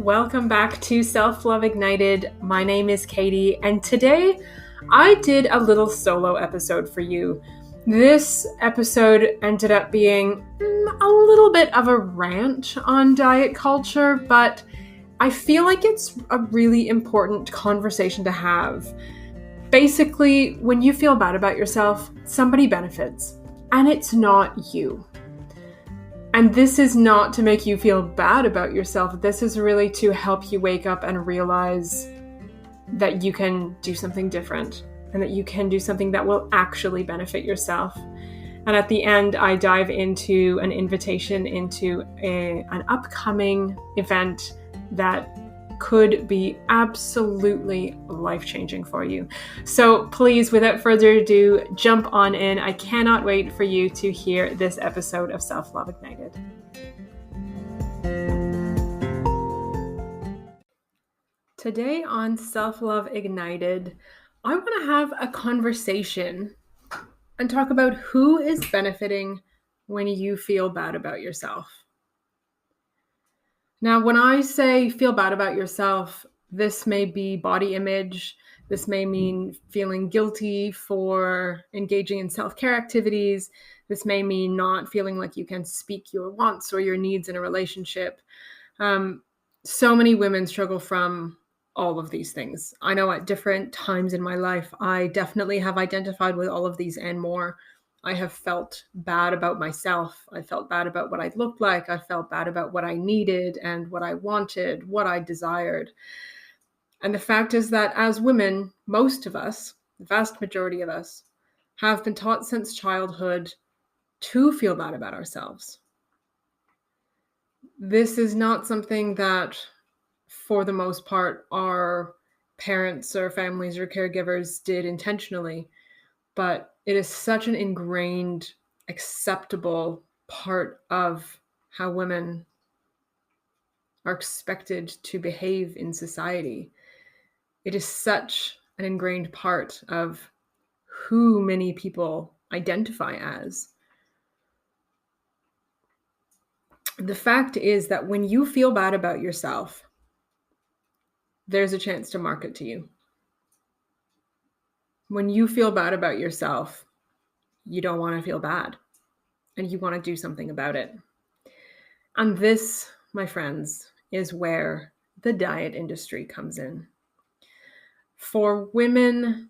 Welcome back to Self-Love Ignited. My name is Katie, and today I did a little solo episode for you. This episode ended up being a little bit of a rant on diet culture, but I feel like it's a really important conversation to have. Basically, when you feel bad about yourself, somebody benefits, and it's not you. And this is not to make you feel bad about yourself. This is really to help you wake up and realize that you can do something different and that you can do something that will actually benefit yourself. And at the end, I dive into an invitation into an upcoming event that could be absolutely life-changing for you. So please, without further ado, jump on in. I cannot wait for you to hear this episode of Self-Love Ignited. Today on Self-Love Ignited, I want to have a conversation and talk about who is benefiting when you feel bad about yourself. Now, when I say feel bad about yourself, this may be body image. This may mean feeling guilty for engaging in self-care activities. This may mean not feeling like you can speak your wants or your needs in a relationship. So many women struggle from all of these things. I know at different times in my life, I definitely have identified with all of these and more. I have felt bad about myself. I felt bad about what I looked like. I felt bad about what I needed and what I wanted, what I desired. And the fact is that as women, most of us, the vast majority of us, have been taught since childhood to feel bad about ourselves. This is not something that, for the most part, our parents or families or caregivers did intentionally, but it is such an ingrained, acceptable part of how women are expected to behave in society. It is such an ingrained part of who many people identify as. The fact is that when you feel bad about yourself, there's a chance to market to you. When you feel bad about yourself, you don't want to feel bad and you want to do something about it. And this, my friends, is where the diet industry comes in. For women,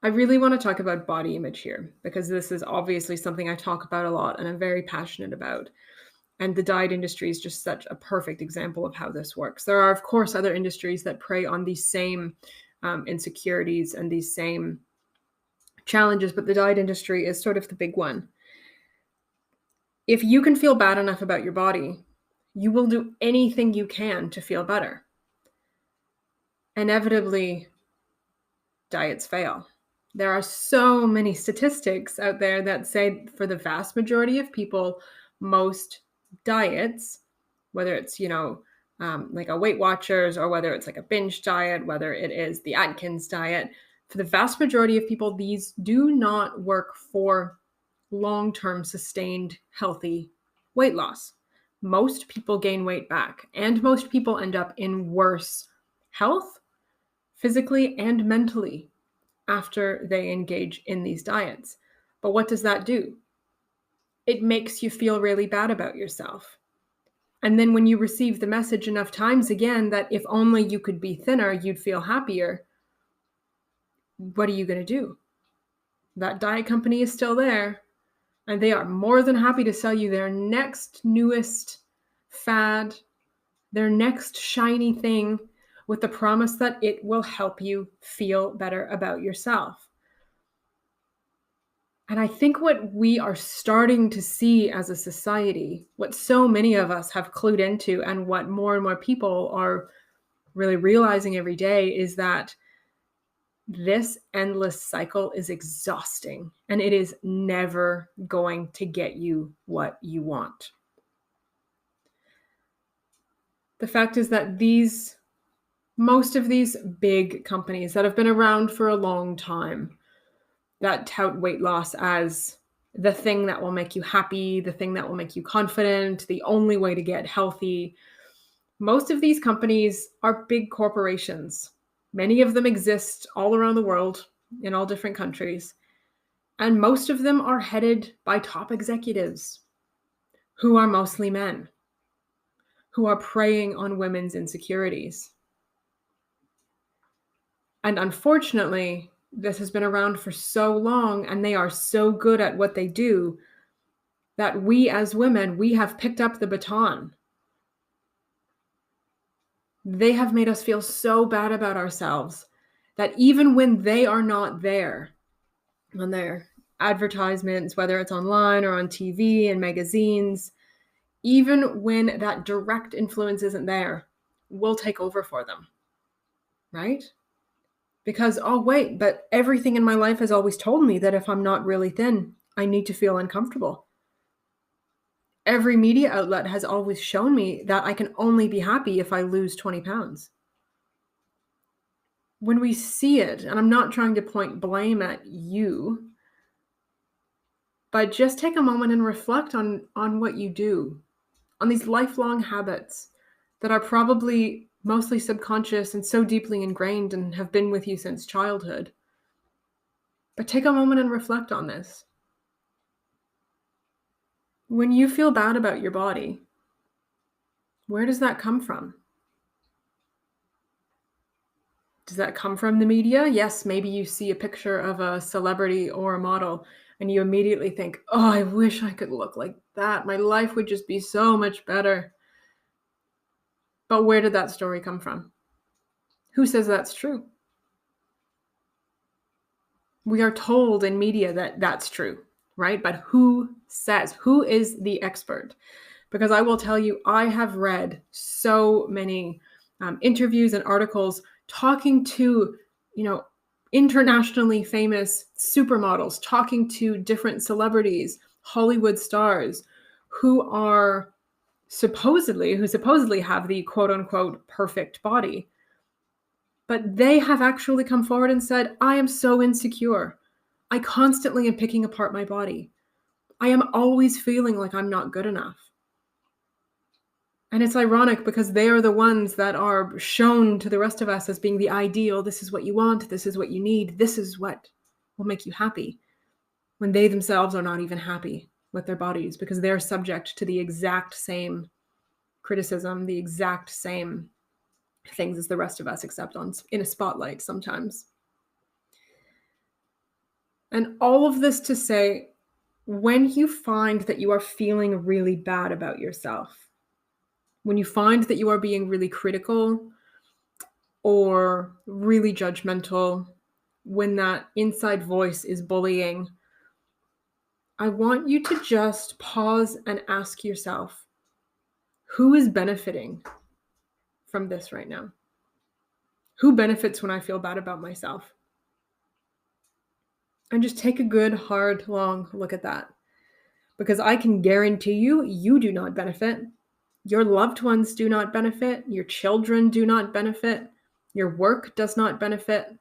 I really want to talk about body image here because this is obviously something I talk about a lot and I'm very passionate about. And the diet industry is just such a perfect example of how this works. There are, of course, other industries that prey on these same insecurities and these same challenges, but the diet industry is sort of the big one. If you can feel bad enough about your body, you will do anything you can to feel better. Inevitably, diets fail. There are so many statistics out there that say for the vast majority of people, most diets, whether it's, like a Weight Watchers or whether it's like a binge diet, whether it is the Atkins diet, for the vast majority of people, these do not work for long-term sustained healthy weight loss. Most people gain weight back and most people end up in worse health, physically and mentally, after they engage in these diets. But what does that do? It makes you feel really bad about yourself. And then when you receive the message enough times again that if only you could be thinner, you'd feel happier, what are you going to do? That diet company is still there, and they are more than happy to sell you their next newest fad, their next shiny thing, with the promise that it will help you feel better about yourself. And I think what we are starting to see as a society, what so many of us have clued into and what more and more people are really realizing every day is that this endless cycle is exhausting and it is never going to get you what you want. The fact is that most of these big companies that have been around for a long time, that tout weight loss as the thing that will make you happy, the thing that will make you confident, the only way to get healthy, Most of these companies are big corporations. Many of them exist all around the world in all different countries. And most of them are headed by top executives who are mostly men, who are preying on women's insecurities. And unfortunately, this has been around for so long, and they are so good at what they do that we as women, we have picked up the baton. They have made us feel so bad about ourselves that even when they are not there on their advertisements, whether it's online or on TV and magazines, even when that direct influence isn't there, we'll take over for them, right? Because, oh, wait, but everything in my life has always told me that if I'm not really thin, I need to feel uncomfortable. Every media outlet has always shown me that I can only be happy if I lose 20 pounds. When we see it, and I'm not trying to point blame at you, but just take a moment and reflect on what you do, on these lifelong habits that are probably mostly subconscious and so deeply ingrained and have been with you since childhood. But take a moment and reflect on this. When you feel bad about your body, where does that come from? Does that come from the media? Yes, maybe you see a picture of a celebrity or a model and you immediately think, oh, I wish I could look like that. My life would just be so much better. But where did that story come from? Who says that's true? We are told in media that that's true, right? But who says? Who is the expert? Because I will tell you, I have read so many interviews and articles talking to, internationally famous supermodels, talking to different celebrities, Hollywood stars who supposedly have the quote unquote perfect body. But they have actually come forward and said, I am so insecure. I constantly am picking apart my body. I am always feeling like I'm not good enough. And it's ironic because they are the ones that are shown to the rest of us as being the ideal. This is what you want. This is what you need. This is what will make you happy. When they themselves are not even happy with their bodies because they're subject to the exact same criticism, the exact same things as the rest of us, except in a spotlight sometimes. And all of this to say, when you find that you are feeling really bad about yourself, when you find that you are being really critical or really judgmental, when that inside voice is bullying, I want you to just pause and ask yourself, who is benefiting from this right now? Who benefits when I feel bad about myself? And just take a good, hard, long look at that. Because I can guarantee you, you do not benefit. Your loved ones do not benefit. Your children do not benefit. Your work does not benefit.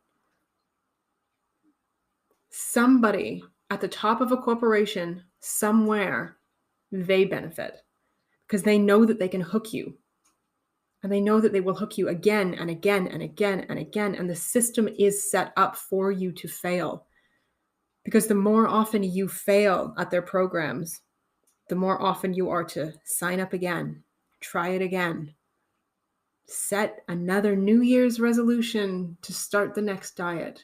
Somebody at the top of a corporation, somewhere, they benefit. Because they know that they can hook you. And they know that they will hook you again and again and again and again. And the system is set up for you to fail. Because the more often you fail at their programs, the more often you are to sign up again, try it again, set another New Year's resolution to start the next diet.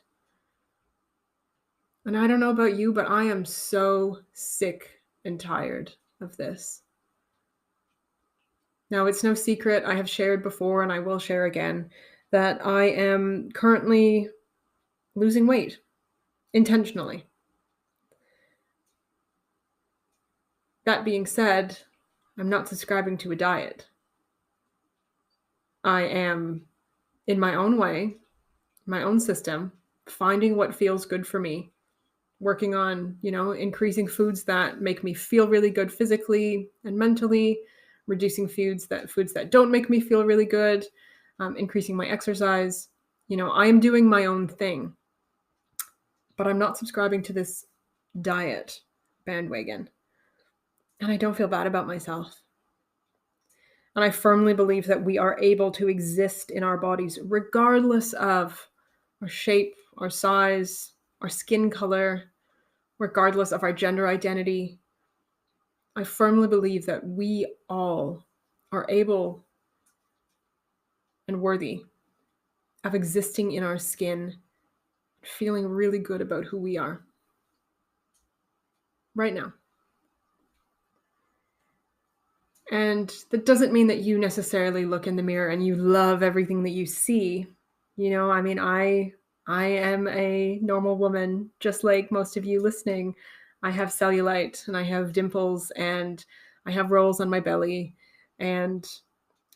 And I don't know about you, but I am so sick and tired of this. Now, it's no secret, I have shared before and I will share again, that I am currently losing weight intentionally. That being said, I'm not subscribing to a diet. I am, in my own way, my own system, finding what feels good for me, working on, increasing foods that make me feel really good physically and mentally, reducing foods that don't make me feel really good, increasing my exercise. I am doing my own thing, but I'm not subscribing to this diet bandwagon. And I don't feel bad about myself. And I firmly believe that we are able to exist in our bodies regardless of our shape, our size, our skin color, regardless of our gender identity. I firmly believe that we all are able and worthy of existing in our skin, feeling really good about who we are right now. And that doesn't mean that you necessarily look in the mirror and you love everything that you see. I mean, I am a normal woman, just like most of you listening. I have cellulite and I have dimples and I have rolls on my belly and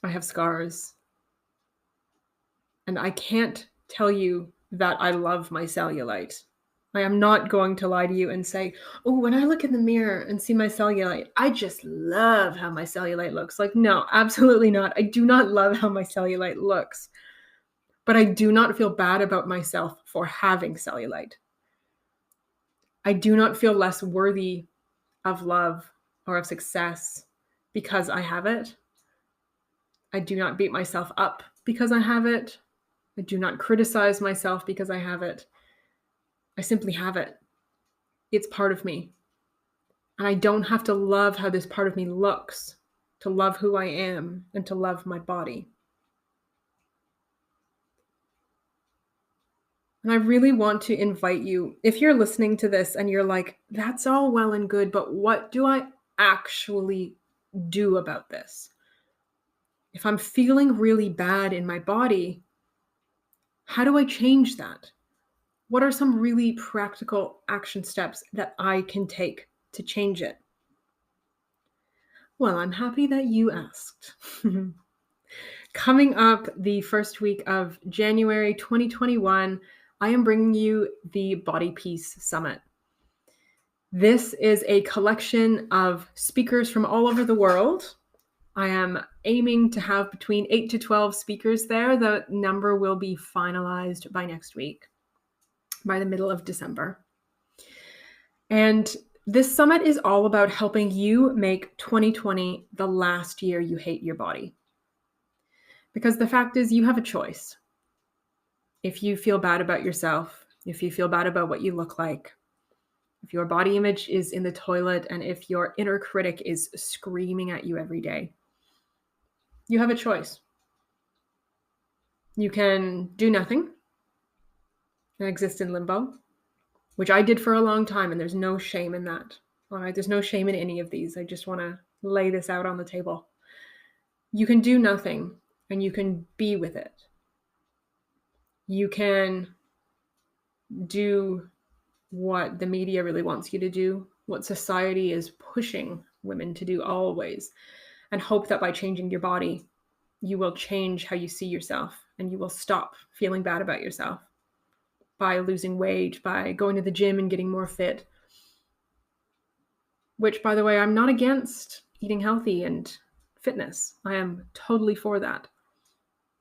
I have scars. And I can't tell you that I love my cellulite. I am not going to lie to you and say, oh, when I look in the mirror and see my cellulite, I just love how my cellulite looks. Like, no, absolutely not. I do not love how my cellulite looks. But I do not feel bad about myself for having cellulite. I do not feel less worthy of love or of success because I have it. I do not beat myself up because I have it. I do not criticize myself because I have it. I simply have it. It's part of me. And I don't have to love how this part of me looks to love who I am and to love my body. And I really want to invite you, if you're listening to this and you're like, that's all well and good, but what do I actually do about this? If I'm feeling really bad in my body, how do I change that? What are some really practical action steps that I can take to change it? Well, I'm happy that you asked. Coming up the first week of January 2021, I am bringing you the Body Peace Summit. This is a collection of speakers from all over the world. I am aiming to have between 8 to 12 speakers there. The number will be finalized by next week, by the middle of December. And this summit is all about helping you make 2020 the last year you hate your body. Because the fact is, you have a choice. If you feel bad about yourself, if you feel bad about what you look like, if your body image is in the toilet, and if your inner critic is screaming at you every day, you have a choice. You can do nothing and exist in limbo, which I did for a long time, and there's no shame in that. All right, there's no shame in any of these. I just want to lay this out on the table. You can do nothing, and you can be with it. You can do what the media really wants you to do, what society is pushing women to do always, and hope that by changing your body, you will change how you see yourself and you will stop feeling bad about yourself by losing weight, by going to the gym and getting more fit. Which, by the way, I'm not against eating healthy and fitness. I am totally for that.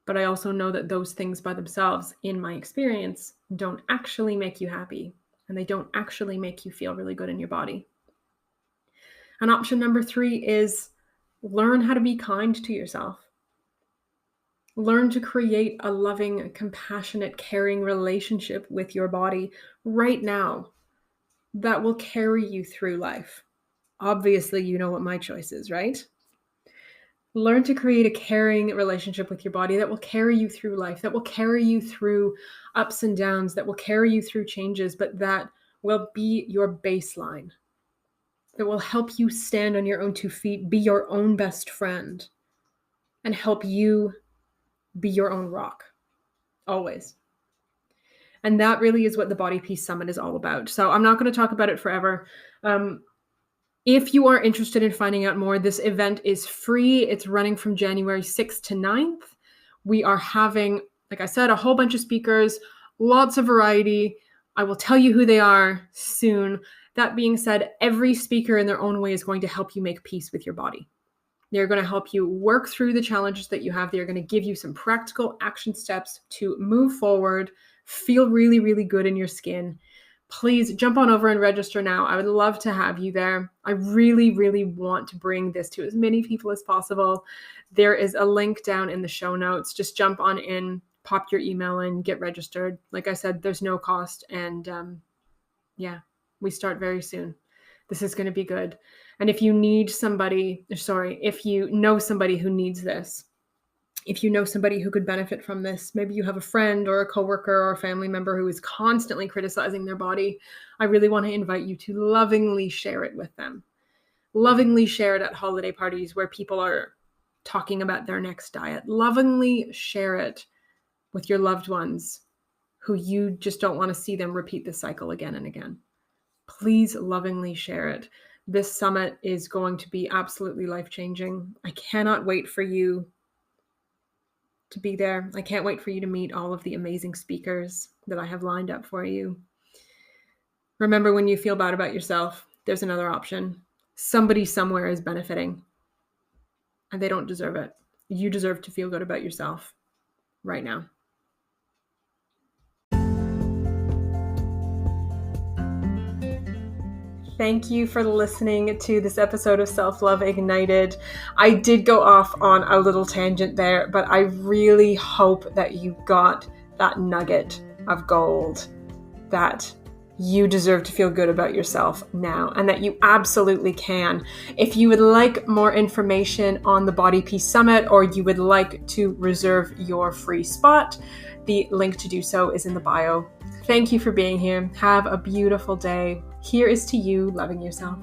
But I also know that those things by themselves, in my experience, don't actually make you happy, and they don't actually make you feel really good in your body. And option number 3 is learn how to be kind to yourself. Learn to create a loving, compassionate, caring relationship with your body right now that will carry you through life. Obviously, you know what my choice is, right? Learn to create a caring relationship with your body that will carry you through life, that will carry you through ups and downs, that will carry you through changes, but that will be your baseline, that will help you stand on your own 2 feet, be your own best friend, and help you be your own rock, always. And that really is what the Body Peace Summit is all about. So I'm not going to talk about it forever. If you are interested in finding out more, this event is free. It's running from January 6th to 9th. We are having, like I said, a whole bunch of speakers, lots of variety. I will tell you who they are soon. That being said, every speaker in their own way is going to help you make peace with your body. They're going to help you work through the challenges that you have. They're going to give you some practical action steps to move forward, feel really, really good in your skin, please jump on over and register now. I would love to have you there. I really, really want to bring this to as many people as possible. There is a link down in the show notes. Just jump on in, pop your email in, get registered. Like I said, there's no cost. And yeah, we start very soon. This is going to be good. And if you need somebody, if you know somebody who needs this, if you know somebody who could benefit from this, maybe you have a friend or a coworker or a family member who is constantly criticizing their body, I really want to invite you to lovingly share it with them. Lovingly share it at holiday parties where people are talking about their next diet. Lovingly share it with your loved ones who you just don't want to see them repeat the cycle again and again. Please lovingly share it. This summit is going to be absolutely life-changing. I cannot wait for you to be there. I can't wait for you to meet all of the amazing speakers that I have lined up for you. Remember, when you feel bad about yourself, there's another option. Somebody somewhere is benefiting, and they don't deserve it. You deserve to feel good about yourself right now. Thank you for listening to this episode of Self-Love Ignited. I did go off on a little tangent there, but I really hope that you got that nugget of gold, that you deserve to feel good about yourself now, and that you absolutely can. If you would like more information on the Body Peace Summit, or you would like to reserve your free spot, the link to do so is in the bio. Thank you for being here. Have a beautiful day. Here is to you loving yourself.